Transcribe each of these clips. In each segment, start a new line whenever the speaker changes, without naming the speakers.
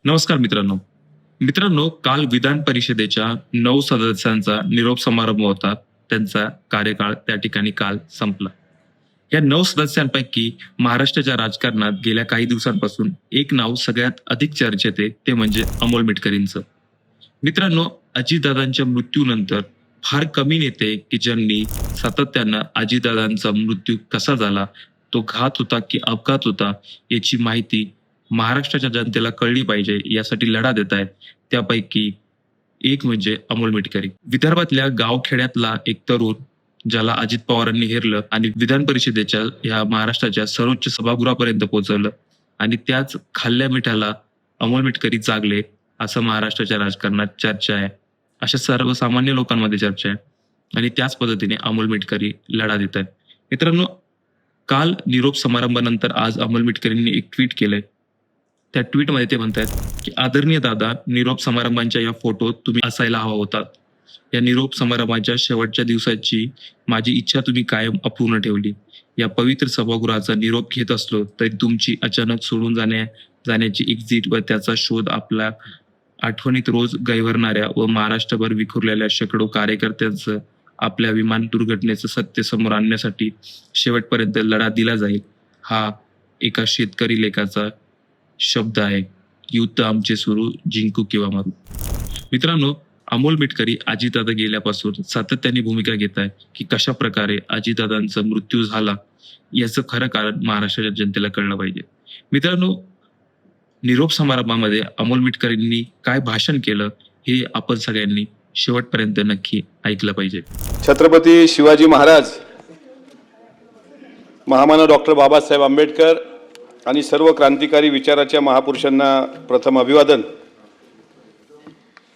नमस्कार मित्रांनो. मित्रांनो, काल विधान परिषदेच्या 9 सदस्यांचा निरोप समारंभ होता. त्यांचा कार्यकाळ त्या ठिकाणी काल संपला. या 9 सदस्यांपैकी महाराष्ट्राच्या राजकारणात गेल्या काही दिवसांपासून एक नाव सगळ्यात अधिक चर्चेत आहे, ते म्हणजे अमोल मिटकरींचं. मित्रांनो, अजितदादांच्या मृत्यूनंतर फार कमी नेते की ज्यांनी सातत्यानं अजितदादांचा मृत्यू कसा झाला, तो घात होता की अपघात होता, याची माहिती महाराष्ट्राच्या जनतेला कळली पाहिजे यासाठी लढा देत आहेत. त्यापैकी एक म्हणजे अमोल मिटकरी. विदर्भातल्या गावखेड्यातला एक तरुण ज्याला अजित पवारांनी हेरलं आणि विधान परिषदेच्या या महाराष्ट्राच्या सर्वोच्च सभागृहापर्यंत पोहोचवलं आणि त्याच खाल्ल्या मिठाला अमोल मिटकरी जागले, असं महाराष्ट्राच्या राजकारणात चर्चा आहे. अशा सर्वसामान्य लोकांमध्ये चर्चा आहे आणि त्याच पद्धतीने अमोल मिटकरी लढा देत आहेत. मित्रांनो, काल निरोप समारंभानंतर आज अमोल मिटकरींनी एक ट्विट केलंय. त्या ट्विटमध्ये ते म्हणतात की आदरणीय दादा, निरोप समारंभांच्या या फोटोत तुम्ही असायला हवा होतात. या निरोप समारंभाच्या शेवटच्या दिवसाची माझी इच्छा तुम्ही कायम अपूर्ण ठेवली. या पवित्र सभागृहाचा निरोप घेत असलो तरी तुमची अचानक सोडून जाण्याची एक्झिट व त्याचा शोध आपल्या आठवणीत रोज गैवरणाऱ्या व महाराष्ट्रभर विखुरलेल्या शेकडो कार्यकर्त्यांचं आपल्या विमान दुर्घटनेचं सत्य समोर आणण्यासाठी शेवटपर्यंत लढा दिला जाईल. हा एका शेतकरी लेखाचा शब्द आहे. युद्ध आमचे सुरू, जिंकू किंवा मारू. मित्रांनो, अमोल मिटकरी अजितदादा गेल्यापासून सातत्याने भूमिका घेत आहे की कशा प्रकारे अजितदादांचा मृत्यू झाला याचं खरं कारण महाराष्ट्राच्या जनतेला कळलं पाहिजे. मित्रांनो, निरोप समारंभामध्ये अमोल मिटकरींनी काय भाषण केलं हे आपण सगळ्यांनी शेवटपर्यंत नक्की ऐकलं पाहिजे.
छत्रपती शिवाजी महाराज, महामानव डॉक्टर बाबासाहेब आंबेडकर आणि सर्व क्रांतिकारी विचाराच्या महापुरुषांना प्रथम अभिवादन.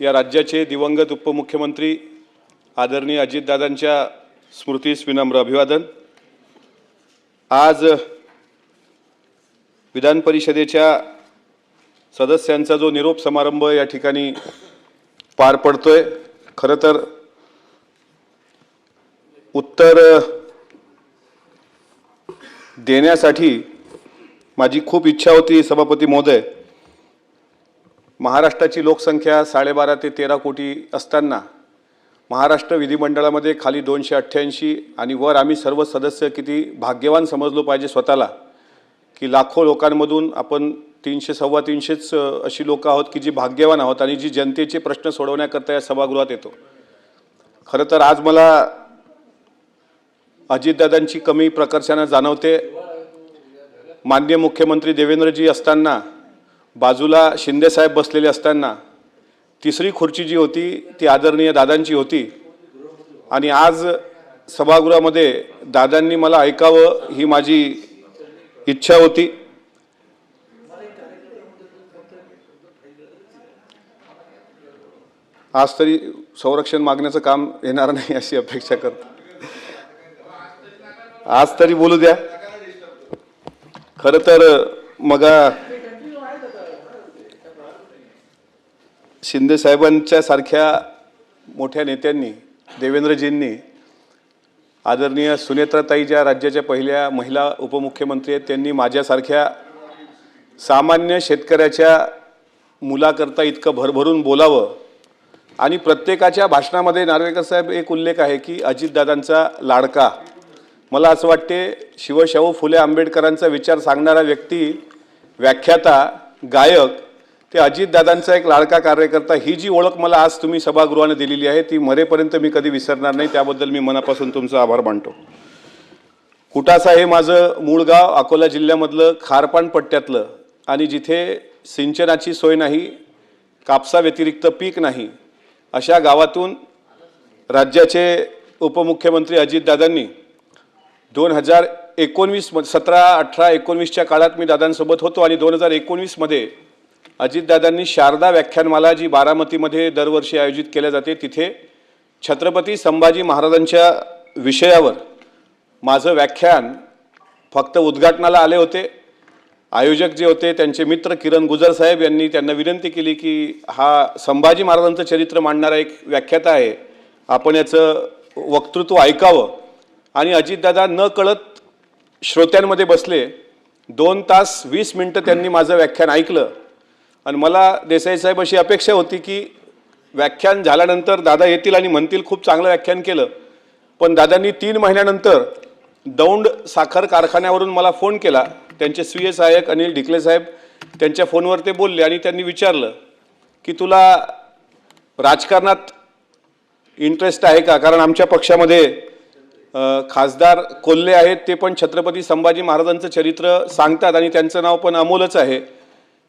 या राज्याचे दिवंगत उपमुख्यमंत्री आदरणीय अजितदादांच्या स्मृतीस विनम्र अभिवादन. आज विधान परिषदेच्या सदस्यांचा जो निरोप समारंभ या ठिकाणी पार पडतोय, खरं तर उत्तर देण्यासाठी माझी खूप इच्छा होती. सभापती महोदय, महाराष्ट्राची लोकसंख्या 12.5 ते 13 कोटी असताना महाराष्ट्र विधिमंडळामध्ये खाली 288 आणि वर आम्ही सर्व सदस्य किती भाग्यवान समजलो पाहिजे स्वतःला की लाखो लोकांमधून आपण 300 सव्वा 300च अशी लोक आहोत की जी भाग्यवान आहोत आणि जी जनतेचे प्रश्न सोडवण्याकरता या सभागृहात येतो. खरं तर आज मला अजितदादांची कमी प्रकर्षानं जाणवते. माननीय मुख्यमंत्री देवेंद्रजी असताना, बाजूला शिंदेसाहेब बसलेले असताना तिसरी खुर्ची जी होती ती आदरणीय दादांची होती आणि आज सभागृहामध्ये दादांनी मला ऐकावं ही माझी इच्छा होती. आज तरी संरक्षण मागण्याचं काम येणार नाही अशी अपेक्षा करतो. आज तरी बोलू द्या. खरं तर मग शिंदे साहेबांच्या सारख्या मोठ्या नेत्यांनी, देवेंद्रजींनी, आदरणीय सुनेत्राताई ज्या राज्याच्या पहिल्या महिला उपमुख्यमंत्री आहेत, त्यांनी माझ्यासारख्या सामान्य शेतकऱ्याच्या मुलाकरता इतकं भरभरून बोलावं. आणि प्रत्येकाच्या भाषणामध्ये नार्वेकर साहेब एक उल्लेख आहे की अजितदादांचा लाडका. मला असं वाटते शिवशाहू फुले आंबेडकरांचा विचार सांगणारा व्यक्ती, व्याख्याता, गायक, ते अजितदादांचा एक लाडका कार्यकर्ता, ही जी ओळख मला आज तुम्ही सभागृहाने दिलेली आहे ती मरेपर्यंत मी कधी विसरणार नाही. त्याबद्दल मी मनापासून तुमचा आभार मानतो. कुटासा हे माझं मूळ गाव अकोला जिल्ह्यामधलं खारपाण पट्ट्यातलं आणि जिथे सिंचनाची सोय नाही, कापसा व्यतिरिक्त पीक नाही, अशा गावातून राज्याचे उपमुख्यमंत्री अजितदादांनी 2019 17, 18, 19च्या काळात मी दादांसोबत होतो आणि 2019मध्ये अजितदादांनी शारदा व्याख्यानमाला जी बारामतीमध्ये दरवर्षी आयोजित केल्या जाते, तिथे छत्रपती संभाजी महाराजांच्या विषयावर माझं व्याख्यान फक्त उद्घाटनाला आले होते. आयोजक जे होते त्यांचे मित्र किरण गुजर साहेब यांनी त्यांना विनंती केली की हा संभाजी महाराजांचं चरित्र मांडणारा एक व्याख्याता आहे, आपण याचं वक्तृत्व ऐकावं. आणि अजितदादा न कळत श्रोत्यांमध्ये बसले. 2 तास 20 मिनिटं त्यांनी माझं व्याख्यान ऐकलं आणि मला देसाई साहेब अशी अपेक्षा होती की व्याख्यान झाल्यानंतर दादा येतील आणि म्हणतील खूप चांगलं व्याख्यान केलं, पण दादांनी 3 महिन्यानंतर दौंड साखर कारखान्यावरून मला फोन केला. त्यांचे स्वीय सहाय्यक अनिल ढिकले साहेब त्यांच्या फोनवर ते बोलले आणि त्यांनी विचारलं की तुला राजकारणात इंटरेस्ट आहे का, कारण आमच्या पक्षामध्ये खासदार कोल्हे आहेत, ते पण छत्रपती संभाजी महाराजांचं चरित्र सांगतात आणि त्यांचं नाव पण अमोलच आहे.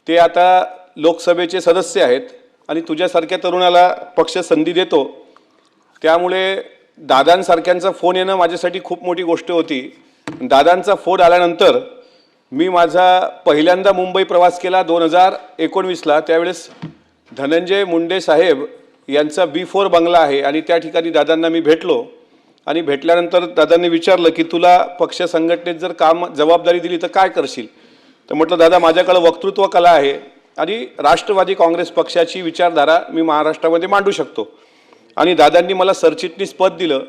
ते आता लोकसभेचे सदस्य आहेत आणि तुझ्यासारख्या तरुणाला पक्ष संधी देतो, त्यामुळे दादांसारख्यांचा फोन येणं माझ्यासाठी खूप मोठी गोष्ट होती. दादांचा फोन आल्यानंतर मी माझा पहिल्यांदा मुंबई प्रवास केला 2019ला. त्यावेळेस धनंजय मुंडे साहेब यांचा B4 बंगला आहे आणि त्या ठिकाणी दादांना मी भेटलो आणि भेटल्यानंतर दादांनी विचारलं की तुला पक्ष संघटनेत जर काम जबाबदारी दिली तर काय करशील. तर म्हटलं दादा माझ्याकडे वक्तृत्व कला आहे आणि राष्ट्रवादी काँग्रेस पक्षाची विचारधारा मी महाराष्ट्रामध्ये मांडू शकतो. आणि दादांनी मला सरचिटणीस पद दिलं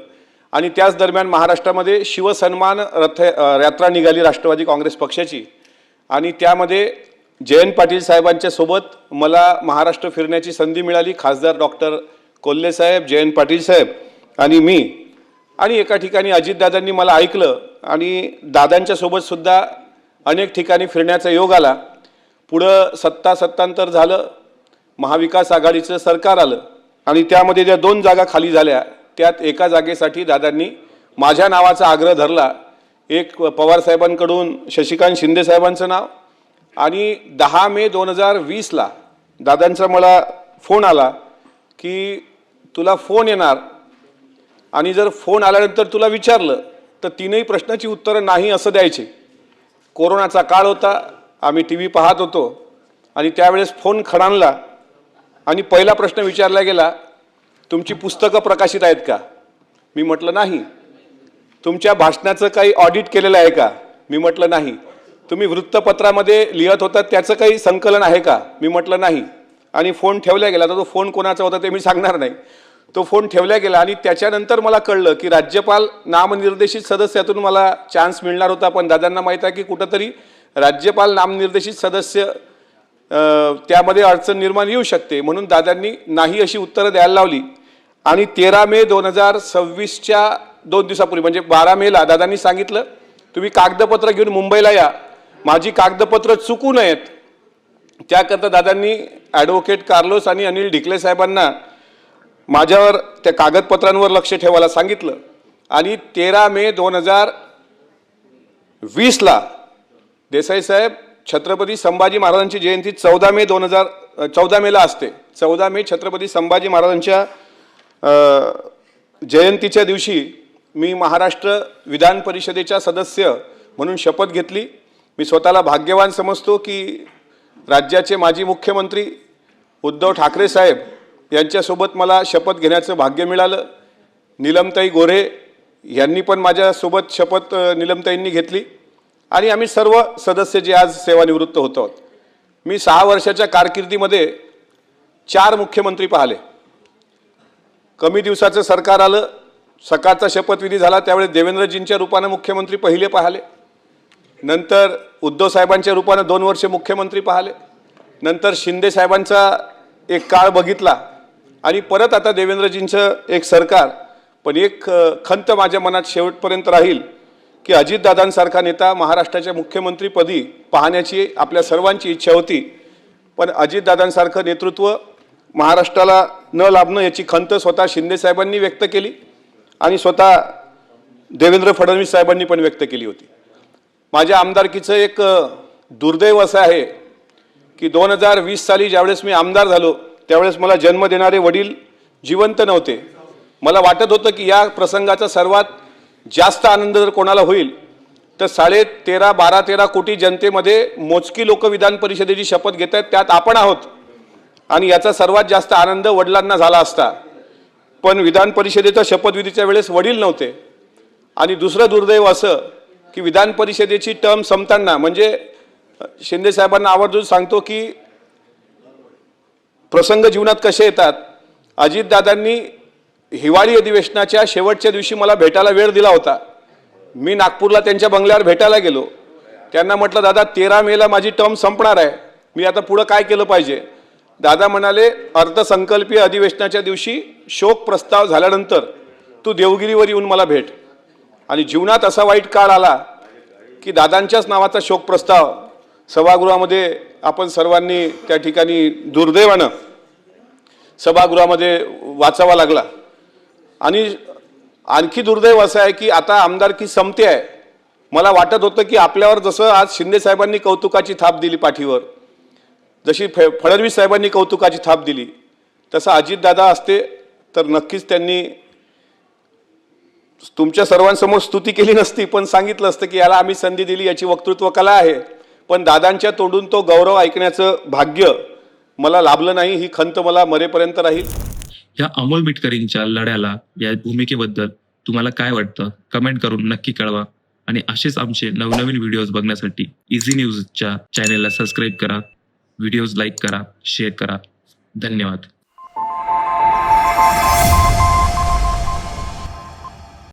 आणि त्याच दरम्यान महाराष्ट्रामध्ये शिवसन्मान यात्रा निघाली राष्ट्रवादी काँग्रेस पक्षाची आणि त्यामध्ये जयंत पाटील साहेबांच्या सोबत मला महाराष्ट्र फिरण्याची संधी मिळाली. खासदार डॉक्टर कोल्हे साहेब, जयंत पाटील साहेब आणि मी. आणि एका ठिकाणी अजितदादांनी मला ऐकलं आणि दादांच्या सोबत सुद्धा अनेक ठिकाणी फिरण्याचा योग आला. पुढं सत्तांतर झालं, महाविकास आघाडीचं सरकार आलं आणि त्यामध्ये ज्या 2 जागा खाली झाल्या त्यात एका जागेसाठी दादांनी माझ्या नावाचा आग्रह धरला. एक पवार साहेबांकडून शशिकांत शिंदे साहेबांचं नाव आणि 10 मे 2020ला दादांचा मला फोन आला की तुला फोन येणार आणि जर फोन आल्यानंतर तुला विचारलं तर 3ही प्रश्नाची उत्तरं नाही असं द्यायचे. कोरोनाचा काळ होता, आम्ही TV पाहत होतो आणि त्यावेळेस फोन खणाणला आणि पहिला प्रश्न विचारला गेला, तुमची पुस्तकं प्रकाशित आहेत का? मी म्हटलं नाही. तुमच्या भाषणाचं काही ऑडिट केलेलं आहे का? मी म्हटलं नाही. तुम्ही वृत्तपत्रामध्ये लिहत होता त्याचं काही संकलन आहे का? मी म्हटलं नाही. आणि फोन ठेवला गेला. तर तो फोन कोणाचा होता ते मी सांगणार नाही. तो फोन ठेवला गेला आणि त्याच्यानंतर मला कळलं की राज्यपाल नामनिर्देशित सदस्यातून मला चान्स मिळणार होता, पण दादांना माहीत आहे की कुठंतरी राज्यपाल नामनिर्देशित सदस्य त्यामध्ये अडचण निर्माण येऊ शकते, म्हणून दादांनी नाही अशी उत्तरं द्यायला लावली. आणि 13 मे 2026च्या 2 दिवसापूर्वी म्हणजे 12 मेला दादांनी सांगितलं तुम्ही कागदपत्र घेऊन मुंबईला या, माझी कागदपत्र चुकू नयेत. त्याकरता दादांनी ॲडव्होकेट कार्लोस आणि अनिल ढिकले साहेबांना माझ्यावर त्या कागदपत्रांवर लक्ष ठेवायला सांगितलं. आणि 13 मे 2020ला देसाई साहेब छत्रपती संभाजी महाराजांची जयंती 14 मेला असते. 14 मे छत्रपती संभाजी महाराजांच्या जयंतीच्या दिवशी मी महाराष्ट्र विधान परिषदेचा सदस्य म्हणून शपथ घेतली. मी स्वतःला भाग्यवान समजतो की राज्याचे माजी मुख्यमंत्री उद्धव ठाकरे साहेब यांच्यासोबत मला शपथ घेण्याचं भाग्य मिळालं. नीलमताई गोरे यांनी पण माझ्यासोबत शपथ नीलमताईंनी घेतली आणि आम्ही सर्व सदस्य जे आज सेवानिवृत्त होत आहोत. मी 6 वर्षाच्या कारकिर्दीमध्ये 4 मुख्यमंत्री पाहिले. कमी दिवसाचं सरकार आलं, सकाळचा शपथविधी झाला त्यावेळेस देवेंद्रजींच्या रूपानं मुख्यमंत्री पहिले पाहिले, नंतर उद्धव साहेबांच्या रूपानं 2 वर्ष मुख्यमंत्री पाहिले, नंतर शिंदे साहेबांचा एक काळ बघितला आणि परत आता देवेंद्रजींचं एक सरकार. पण एक खंत माझ्या मनात शेवटपर्यंत राहील की अजितदादांसारखा नेता महाराष्ट्राच्या मुख्यमंत्रीपदी पाहण्याची आपल्या सर्वांची इच्छा होती, पण अजितदादांसारखं नेतृत्व महाराष्ट्राला न लाभणं याची खंत स्वतः शिंदे साहेबांनी व्यक्त केली आणि स्वतः देवेंद्र फडणवीस साहेबांनी पण व्यक्त केली होती. माझ्या आमदारकीचं एक दुर्दैव असं आहे की 2020 साली ज्यावेळेस मी आमदार झालो त्यावेळेस मला जन्म देणारे वडील जिवंत नव्हते. मला वाटत होतं की या प्रसंगाचा सर्वात जास्त आनंद जर कोणाला होईल तर 12-13 कोटी जनतेमध्ये मोजकी लोक विधान परिषदेची शपथ घेत आहेत, त्यात आपण आहोत आणि याचा सर्वात जास्त आनंद वडिलांना झाला असता. पण विधान परिषदेच्या शपथविधीच्या वेळेस वडील नव्हते. आणि दुसरं दुर्दैव असं की विधान परिषदेची टर्म संपताना म्हणजे शिंदे साहेबांना आवर्जून सांगतो की प्रसंग जीवनात कसे येतात. अजितदादांनी हिवाळी अधिवेशनाच्या शेवटच्या दिवशी मला भेटायला वेळ दिला होता. मी नागपूरला त्यांच्या बंगल्यावर भेटायला गेलो. त्यांना म्हटलं दादा 13 मेला माझी टर्म संपणार आहे मी आता पुढं काय केलं पाहिजे. दादा म्हणाले अर्थसंकल्पीय अधिवेशनाच्या दिवशी शोक प्रस्ताव झाल्यानंतर तू देवगिरीवर येऊन मला भेट. आणि जीवनात असा वाईट काळ आला की दादांच्याच नावाचा शोक प्रस्ताव सभागृहामध्ये आपण सर्वांनी त्या ठिकाणी दुर्दैवानं सभागृहामध्ये वाचावा लागला. आणि आणखी दुर्दैव असं आहे की आता आमदारकी संपते आहे. मला वाटत होतं की आपल्यावर जसं आज शिंदे साहेबांनी कौतुकाची थाप दिली पाठीवर, जशी फडणवीस साहेबांनी कौतुकाची थाप दिली, तसं अजितदादा असते तर नक्कीच त्यांनी तुमच्या सर्वांसमोर स्तुती केली नसती, पण सांगितलं असतं की याला आम्ही संधी दिली, याची वक्तृत्व कला आहे. पण दादांच्या तोंडून तो गौरव ऐकण्याचं भाग्य मला लाभलं नाही. ही खंत मला मरेपर्यंत राहील.
या अमोल मिटकरींच्या लढ्याला, या भूमिकेबद्दल तुम्हाला काय वाटतं कमेंट करून नक्की कळवा. आणि असेच आमचे नवनवीन व्हिडिओज बघण्यासाठी इझी न्यूजच्या चॅनेलला सबस्क्राईब करा, व्हिडिओज लाईक करा, शेअर करा. धन्यवाद.